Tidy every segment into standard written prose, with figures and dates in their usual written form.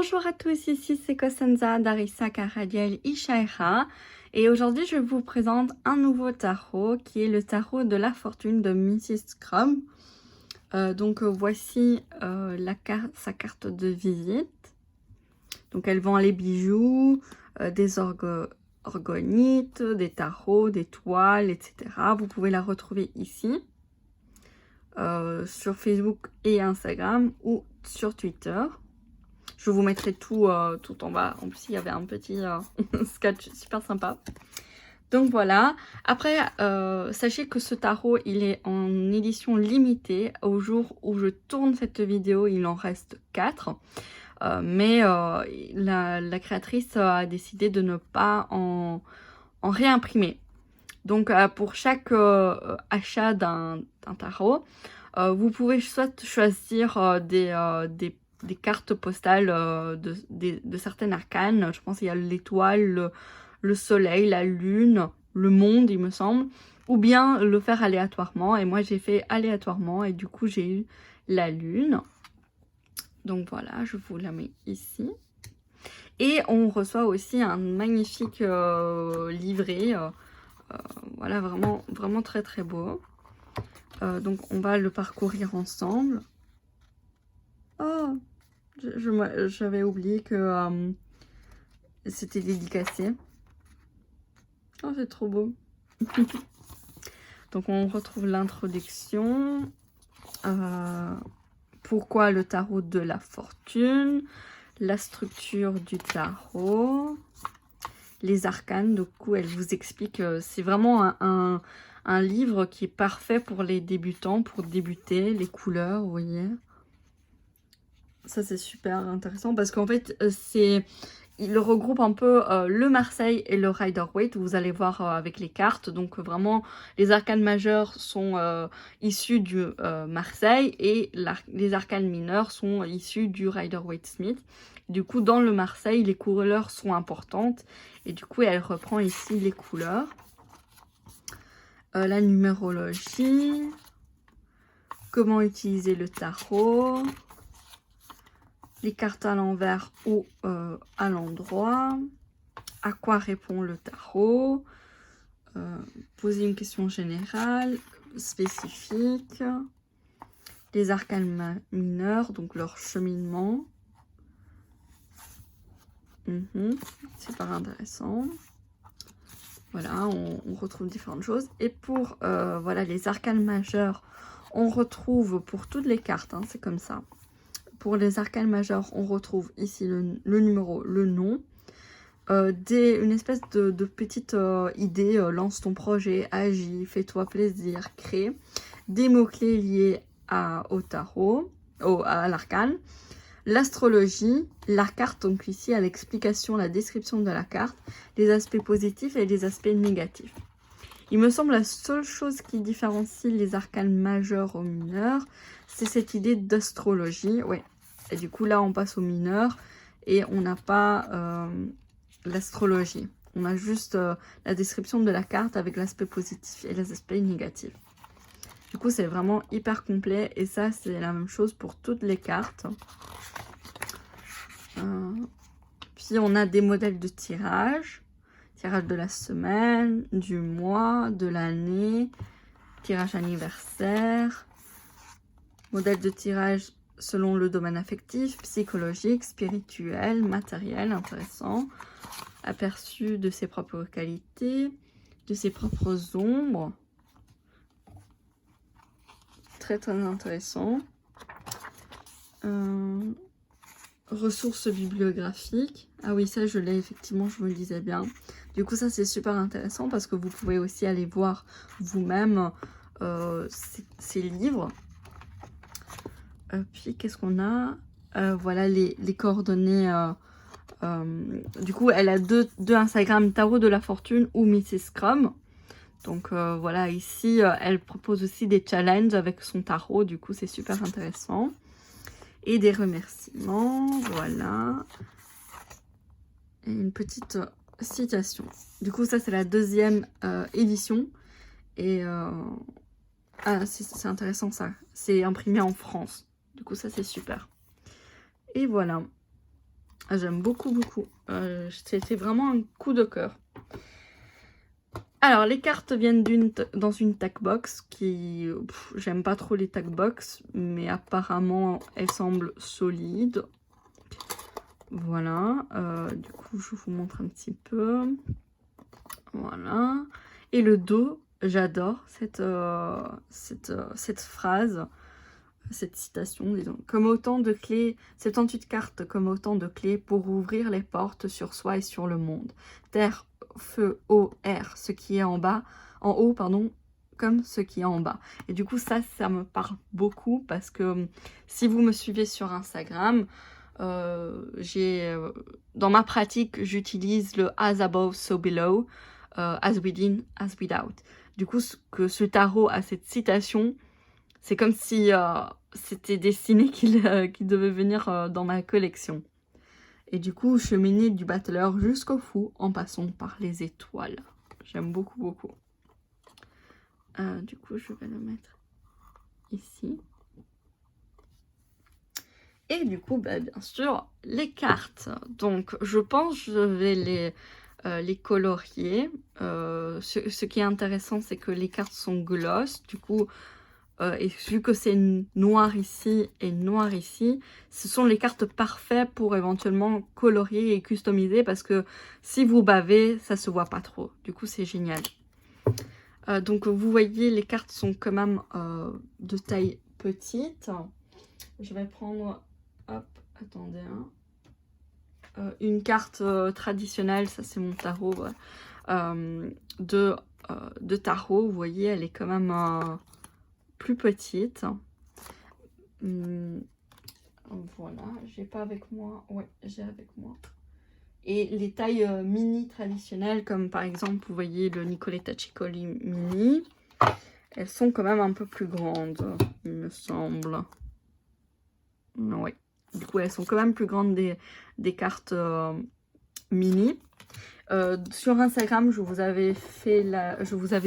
Bonjour à tous, ici c'est Cosenza d'Arissa Karadiel Ishaira et aujourd'hui je vous présente un nouveau tarot qui est le tarot de la fortune de Mrs. Scrum. Voici sa carte de visite. Donc elle vend les bijoux, des orgonites, des tarots, des toiles, etc. Vous pouvez la retrouver ici sur Facebook et Instagram ou sur Twitter. Je vous mettrai tout en bas. En plus, il y avait un petit sketch super sympa. Donc voilà. Après, sachez que ce tarot, il est en édition limitée. Au jour où je tourne cette vidéo, il en reste 4. La créatrice a décidé de ne pas en réimprimer. Donc pour chaque achat d'un tarot, vous pouvez soit choisir des cartes postales de certaines arcanes. Je pense qu'il y a l'étoile, le soleil, la lune, le monde, il me semble. Ou bien le faire aléatoirement. Et moi, j'ai fait aléatoirement. Et du coup, j'ai eu la lune. Donc voilà, je vous la mets ici. Et on reçoit aussi un magnifique livret. Voilà, vraiment très très beau. Donc on va le parcourir ensemble. Oh, j'avais oublié que c'était dédicacé. Oh, c'est trop beau. Donc on retrouve l'introduction. Pourquoi le tarot de la fortune? La structure du tarot. Les arcanes, du coup, elle vous explique. C'est vraiment un livre qui est parfait pour les débutants, pour débuter. Les couleurs, vous voyez. Ça, c'est super intéressant parce qu'en fait, il regroupe un peu le Marseille et le Rider-Waite. Vous allez voir avec les cartes. Donc, vraiment, les arcanes majeures sont issus du Marseille et les arcanes mineures sont issus du Rider-Waite-Smith. Du coup, dans le Marseille, les couleurs sont importantes. Et du coup, elle reprend ici les couleurs. La numérologie. Comment utiliser le tarot. Les cartes à l'envers ou à l'endroit. À quoi répond le tarot. Poser une question générale, spécifique. Les arcanes mineurs, donc leur cheminement. Super intéressant. Voilà, on retrouve différentes choses. Et pour voilà, les arcanes majeurs, on retrouve pour toutes les cartes, hein, c'est comme ça. Pour les arcanes majeurs, on retrouve ici le numéro, le nom. Une espèce de petite idée, lance ton projet, agis, fais-toi plaisir, crée. Des mots-clés liés au tarot, à l'arcane. L'astrologie, la carte, donc ici à l'explication, la description de la carte, les aspects positifs et les aspects négatifs. Il me semble la seule chose qui différencie les arcanes majeurs aux mineurs, c'est cette idée d'astrologie. Ouais. Et du coup là on passe aux mineurs et on n'a pas l'astrologie. On a juste la description de la carte avec l'aspect positif et les aspects négatifs. Du coup c'est vraiment hyper complet et ça c'est la même chose pour toutes les cartes. Puis on a des modèles de tirage. Tirage de la semaine, du mois, de l'année, tirage anniversaire, modèle de tirage selon le domaine affectif, psychologique, spirituel, matériel, intéressant, aperçu de ses propres qualités, de ses propres ombres, très très intéressant. Ressources bibliographiques. Ah oui, ça je l'ai effectivement, je me le disais bien. Du coup, ça c'est super intéressant parce que vous pouvez aussi aller voir vous-même ces livres. Puis qu'est-ce qu'on a? Voilà les coordonnées. Du coup, elle a deux Instagram, Tarot de la Fortune ou Mrs. Scrum. Donc voilà, ici, elle propose aussi des challenges avec son tarot. Du coup, c'est super intéressant. Et des remerciements, voilà. Et une petite citation. Du coup, ça, c'est la deuxième édition. Et c'est intéressant, ça. C'est imprimé en France. Du coup, ça, c'est super. Et voilà. J'aime beaucoup, beaucoup. C'était vraiment un coup de cœur. Alors, les cartes viennent dans une tack box qui... J'aime pas trop les tack box, mais apparemment, elles semblent solides. Voilà. Du coup, je vous montre un petit peu. Voilà. Et le dos, j'adore cette phrase, cette citation, disons. Comme autant de clés, 78 cartes comme autant de clés pour ouvrir les portes sur soi et sur le monde. Terre, feu, eau, air, ce qui est en haut, pardon, comme ce qui est en bas. Et du coup, ça me parle beaucoup parce que si vous me suivez sur Instagram, dans ma pratique, j'utilise le as above, so below, as within, as without. Du coup, que ce tarot a cette citation, c'est comme si c'était destiné qu'il devait venir dans ma collection. Et du coup, cheminer du battleur jusqu'au fou en passant par les étoiles. J'aime beaucoup, beaucoup. Du coup, je vais le mettre ici. Et du coup, bah, bien sûr, les cartes. Donc, je pense que je vais les colorier. Ce qui est intéressant, c'est que les cartes sont gloss. Du coup, et vu que c'est noir ici et noir ici, ce sont les cartes parfaites pour éventuellement colorier et customiser. Parce que si vous bavez, ça se voit pas trop. Du coup, c'est génial. Donc, vous voyez, les cartes sont quand même de taille petite. Je vais prendre... Hop, attendez, hein. Une carte traditionnelle, ça c'est mon tarot de tarot. Vous voyez, elle est quand même plus petite. Voilà, j'ai pas avec moi. Ouais, j'ai avec moi. Et les tailles mini traditionnelles, comme par exemple, vous voyez le Nicoletta Ciccoli mini, elles sont quand même un peu plus grandes, il me semble. Oui. Du coup, elles sont quand même plus grandes des cartes mini. Sur Instagram, je vous avais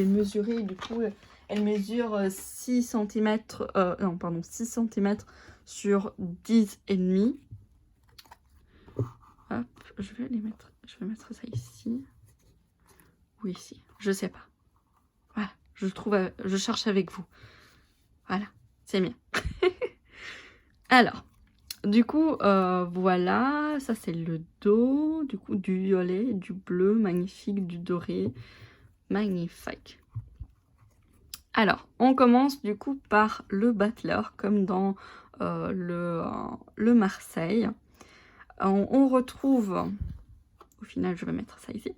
mesuré. Du coup, elle mesure 6 cm, non, pardon, 6 cm sur 10,5. Hop, je vais mettre ça ici. Ou ici, je sais pas. Voilà, je cherche avec vous. Voilà, c'est mieux. Alors, du coup, voilà, ça c'est le dos, du coup, du violet, du bleu, magnifique, du doré, magnifique. Alors, on commence du coup par le battleur, comme dans le Marseille. On retrouve, au final je vais mettre ça ici,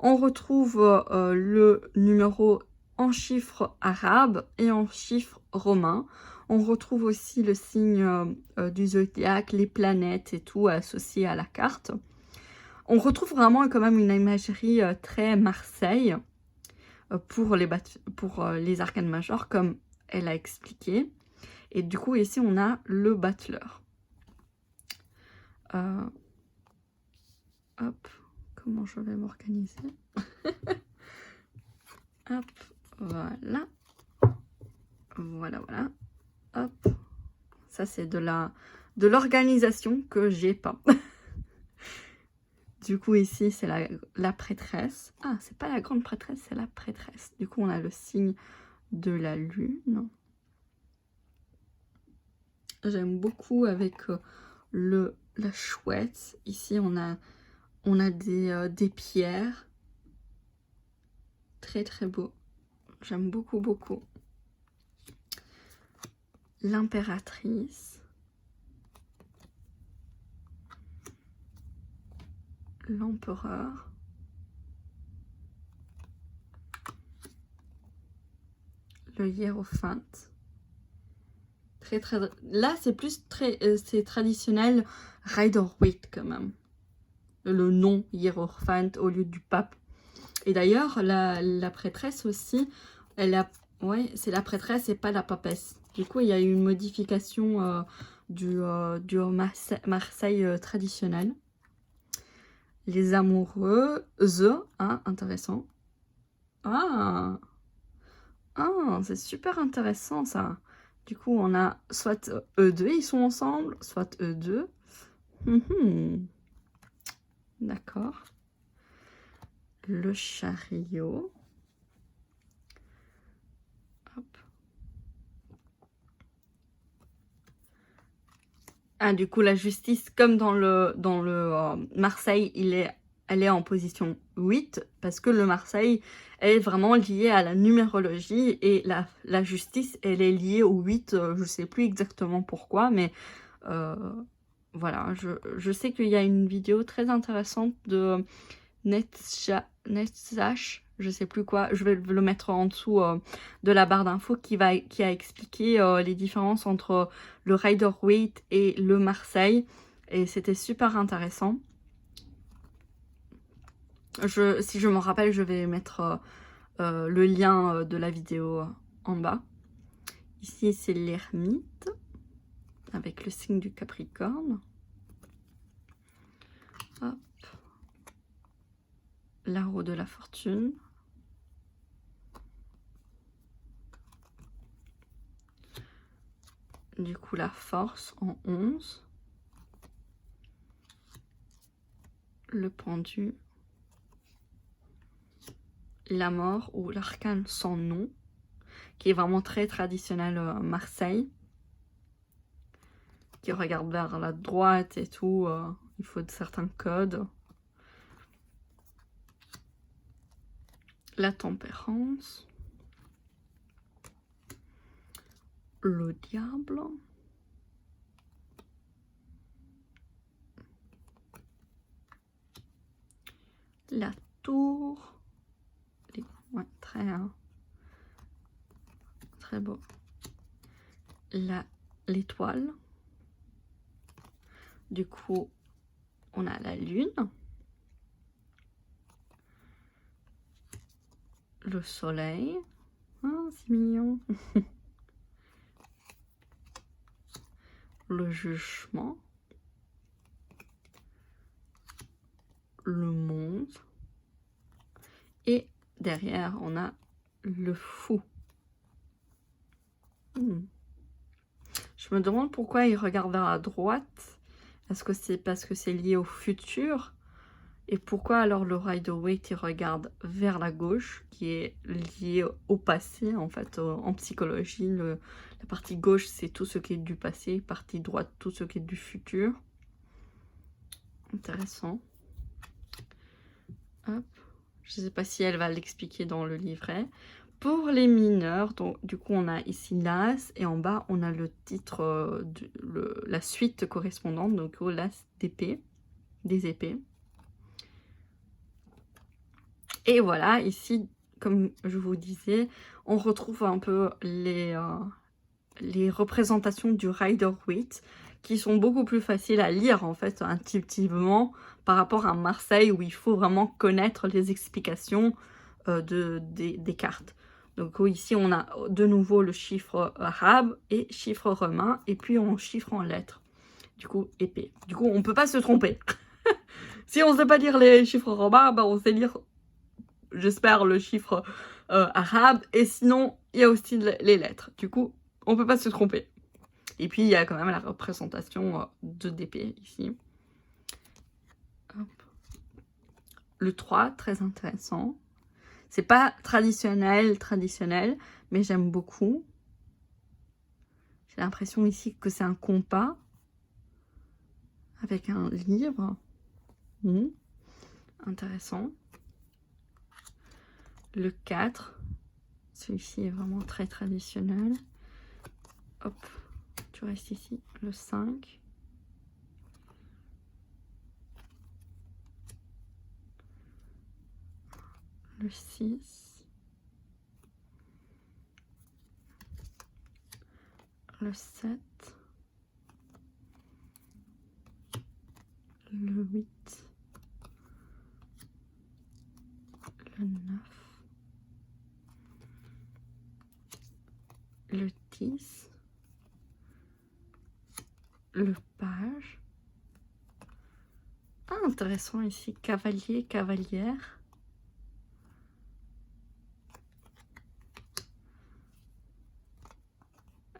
on retrouve le numéro en chiffres arabes et en chiffres romains. On retrouve aussi le signe du zodiaque, les planètes et tout associé à la carte. On retrouve vraiment quand même une imagerie très Marseille pour les arcanes majeures, comme elle a expliqué. Et du coup, ici, on a le battleur. Hop, comment je vais m'organiser? Hop, voilà. Voilà, voilà. Hop. Ça, c'est de l'organisation que j'ai pas. Du coup, ici, c'est la prêtresse. Ah, c'est pas la grande prêtresse, c'est la prêtresse. Du coup, on a le signe de la lune. J'aime beaucoup avec la chouette. Ici, on a des pierres. Très, très beau. J'aime beaucoup, beaucoup. L'impératrice. L'empereur. Le hiérophante. Très, très... Là, c'est plus c'est traditionnel Rider-Waite quand même. Le nom hiérophante au lieu du pape. Et d'ailleurs, la prêtresse aussi, ouais, c'est la prêtresse et pas la papesse. Du coup, il y a eu une modification du Marseille traditionnel. Les amoureuses, hein, intéressant. Ah, c'est super intéressant ça. Du coup, on a soit eux deux, ils sont ensemble, soit eux deux. d'accord. Le chariot. Hop. Ah, du coup, la justice, comme dans le Marseille, elle est en position 8, parce que le Marseille est vraiment lié à la numérologie, et la justice, elle est liée au 8, je sais plus exactement pourquoi, mais voilà, je sais qu'il y a une vidéo très intéressante de Netzach, je sais plus quoi, je vais le mettre en dessous de la barre d'infos, qui a expliqué les différences entre le Rider-Waite et le Marseille, et c'était super intéressant. Si je m'en rappelle, je vais mettre le lien de la vidéo en bas. Ici, c'est l'ermite, avec le signe du Capricorne. Hop. La roue de la fortune. Du coup, la force en 11. Le pendu. La mort ou l'arcane sans nom, qui est vraiment très traditionnel Marseille. Qui regarde vers la droite et tout. Il faut de certains codes. La tempérance. Le diable. La tour. Ouais, très beau. L'étoile. Du coup, on a la lune. Le soleil. Oh, c'est mignon. Le jugement. Le monde. Et derrière, on a le fou. Je me demande pourquoi il regarde vers la droite. Est-ce que c'est parce que c'est lié au futur? Et pourquoi alors le Rider-Waite il regarde vers la gauche, qui est lié au passé en fait, en psychologie. La partie gauche, c'est tout ce qui est du passé, partie droite, tout ce qui est du futur. Intéressant. Hop. Je ne sais pas si elle va l'expliquer dans le livret. Pour les mineurs, donc, du coup, on a ici l'As, et en bas, on a le titre, la suite correspondante, donc l'As d'épée, des épées. Et voilà, ici, comme je vous disais, on retrouve un peu les représentations du Rider-Waite, qui sont beaucoup plus faciles à lire, en fait, intuitivement, par rapport à Marseille, où il faut vraiment connaître les explications des cartes. Donc ici, on a de nouveau le chiffre arabe et chiffre romain, et puis on chiffre en lettres. Du coup, épée. Du coup, on ne peut pas se tromper. Si on ne sait pas lire les chiffres romains, bah on sait lire, j'espère, le chiffre arabe. Et sinon, il y a aussi les lettres. Du coup, on ne peut pas se tromper. Et puis, il y a quand même la représentation d'épée ici. Hop. Le 3, très intéressant. C'est pas traditionnel, mais j'aime beaucoup. J'ai l'impression ici que c'est un compas avec un livre. Intéressant. Le 4. Celui-ci est vraiment très traditionnel. Hop, tu restes ici. Le 5. Le 6. Le 7. Le 8. Le 9. Le 10. Le page. Ah, intéressant ici. Cavalier, cavalière.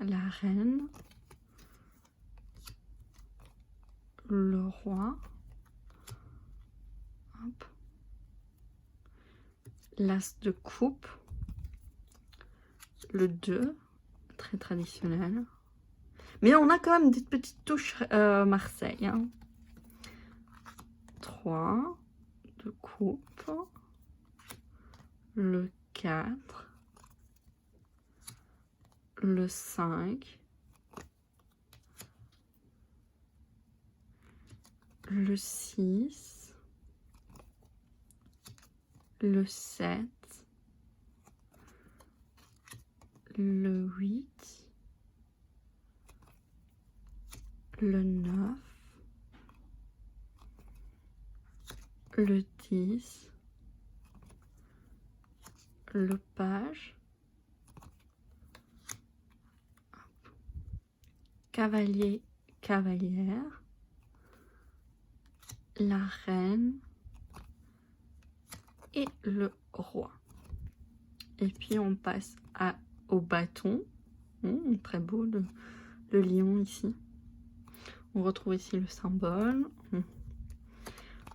La reine. Le roi. l'as de coupe, le 2, très traditionnel. Mais on a quand même des petites touches Marseille. Hein. 3 de coupe, le 4, le 5, le 6, le 7, le 8, le 9, le 10, le page, cavalier, cavalière, la reine et le roi. Et puis on passe au bâton. Très beau le lion ici. On retrouve ici le symbole.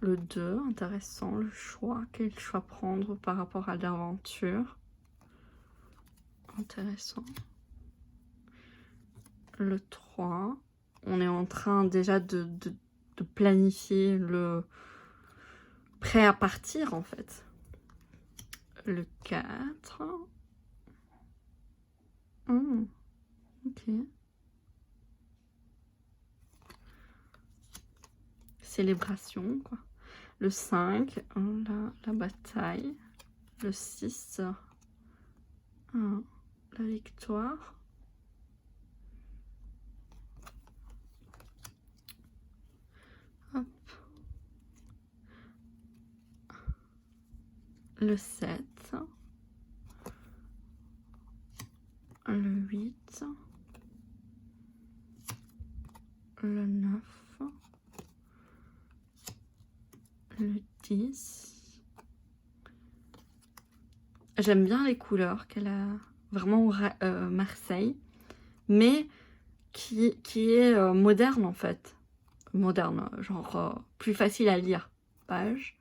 Le 2, intéressant, le choix. Quel choix prendre par rapport à l'aventure? Intéressant. Le 3, on est en train déjà de planifier le prêt à partir en fait. Le 4. Ok. Célébration, quoi. Le 5, la bataille. Le 6, la victoire. Hop. Le 7. Le 8. Le 9. Le 10. J'aime bien les couleurs qu'elle a vraiment Marseille, mais qui est moderne en fait. Moderne, genre plus facile à lire. Page.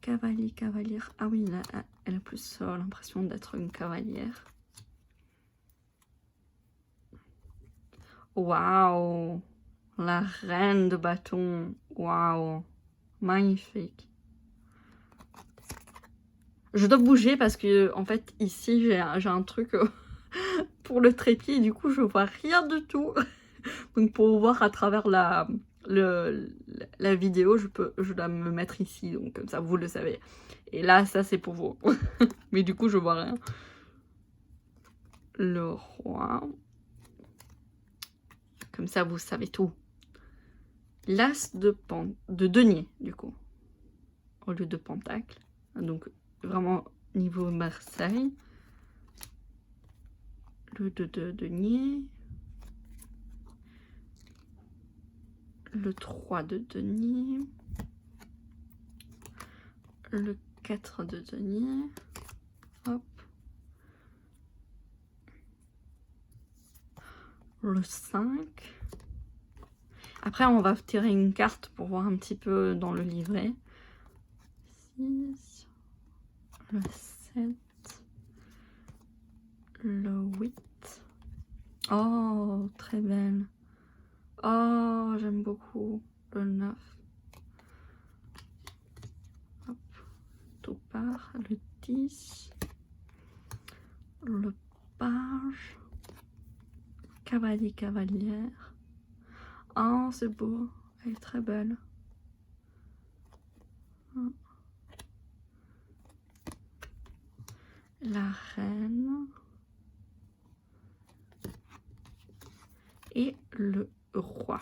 Cavalier, cavalière. Ah oui, là, elle a plus l'impression d'être une cavalière. Waouh! La reine de bâton. Waouh! Magnifique. Je dois bouger parce que, en fait, ici, j'ai un truc pour le trépied. Et du coup, je vois rien du tout. Donc, pour voir à travers la vidéo, je dois me mettre ici. Donc, comme ça, vous le savez. Et là, ça, c'est pour vous. Mais du coup, je vois rien. Le roi. Comme ça, vous savez tout. L'as de denier, du coup. Au lieu de pentacle. Donc, vraiment niveau Marseille. Le 2 de denier. Le 3 de denier. Le 4 de denier. Hop. Le 5. Après, on va tirer une carte pour voir un petit peu dans le livret. 6. Le 7. Le 8. Oh, très belle. Oh, j'aime beaucoup. Le 9. Hop. Tout part. Le 10. Le page. Cavalier, cavalière. Oh, c'est beau. Elle est très belle. La reine. Et le roi.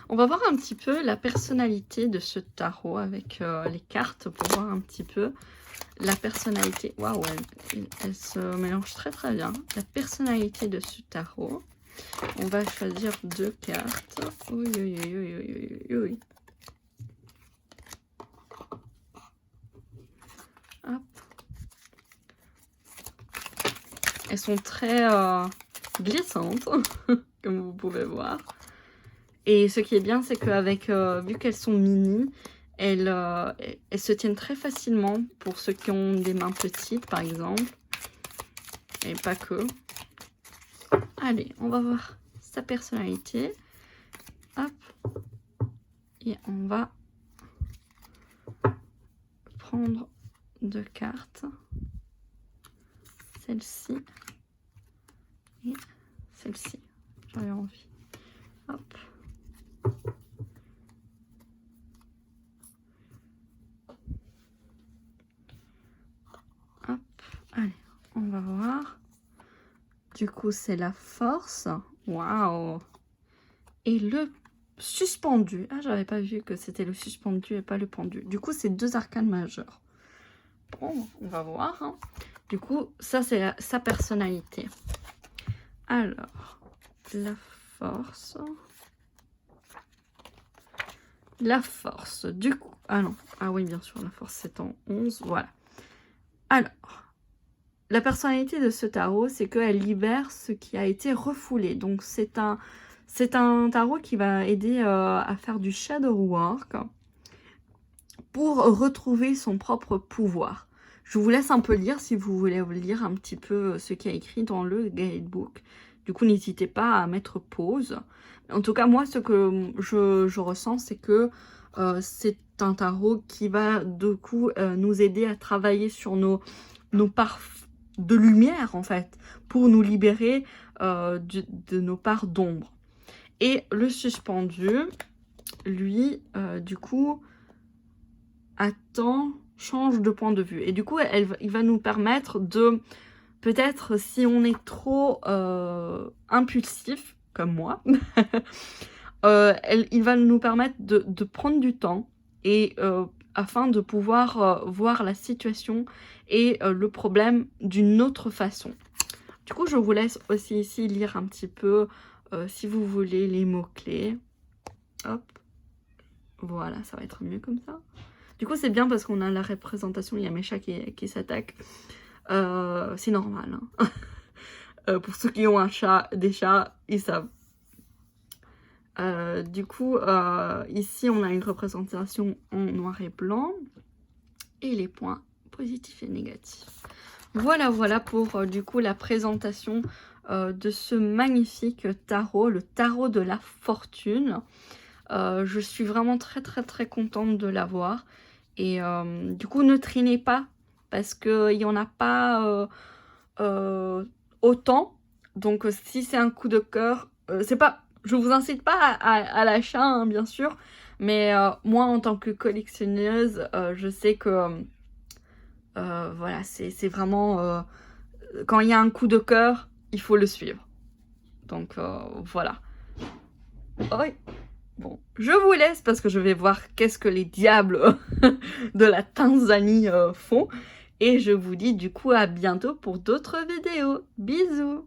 On va voir un petit peu la personnalité de ce tarot avec les cartes pour voir un petit peu la personnalité. Waouh, elle se mélange très très bien. La personnalité de ce tarot. On va choisir 2 cartes. Oui, oui, oui, oui, oui, oui. Hop. Elles sont très glissantes, comme vous pouvez voir. Et ce qui est bien, c'est qu'avec, vu qu'elles sont mini, elles se tiennent très facilement pour ceux qui ont des mains petites, par exemple. Et pas que. Allez, on va voir sa personnalité. Hop. Et on va prendre 2 cartes. Celle-ci et celle-ci. J'avais envie. Hop. Hop. Allez, on va voir. Du coup, c'est la force. Waouh. Et le suspendu. Ah, j'avais pas vu que c'était le suspendu et pas le pendu. Du coup, c'est 2 arcanes majeurs. Bon, on va voir. Hein. Du coup, ça, c'est sa personnalité. Alors, la force. La force, du coup... Ah non, ah oui, bien sûr, la force, c'est en 11. Voilà. Alors, la personnalité de ce tarot, c'est qu'elle libère ce qui a été refoulé. Donc, c'est un tarot qui va aider à faire du shadow work pour retrouver son propre pouvoir. Je vous laisse un peu lire si vous voulez lire un petit peu ce qu'il y a écrit dans le guidebook. Du coup, n'hésitez pas à mettre pause. En tout cas, moi, ce que je ressens, c'est que c'est un tarot qui va, du coup, nous aider à travailler sur nos parts de lumière, en fait, pour nous libérer de nos parts d'ombre. Et le suspendu, lui, du coup, change de point de vue. Et du coup, il va nous permettre de, peut-être si on est trop impulsif, comme moi, il va nous permettre de prendre du temps et afin de pouvoir voir la situation et le problème d'une autre façon. Du coup, je vous laisse aussi ici lire un petit peu, si vous voulez, les mots-clés. Hop. Voilà, ça va être mieux comme ça. Du coup, c'est bien parce qu'on a la représentation, il y a mes chats qui s'attaquent. C'est normal. Hein. Pour ceux qui ont des chats, ils savent. Du coup, ici, on a une représentation en noir et blanc. Et les points positifs et négatifs. Voilà, voilà pour, du coup, la présentation de ce magnifique tarot, le tarot de la fortune. Je suis vraiment très, très, très contente de l'avoir. Et du coup, ne traînez pas, parce qu'il n'y en a pas autant. Donc, si c'est un coup de cœur, c'est pas... Je vous incite pas à l'achat, hein, bien sûr. Mais moi, en tant que collectionneuse, je sais que... voilà, c'est vraiment... quand il y a un coup de cœur, il faut le suivre. Donc, voilà. Oui. Bon, je vous laisse parce que je vais voir qu'est-ce que les diables de la Tanzanie font. Et je vous dis du coup à bientôt pour d'autres vidéos. Bisous!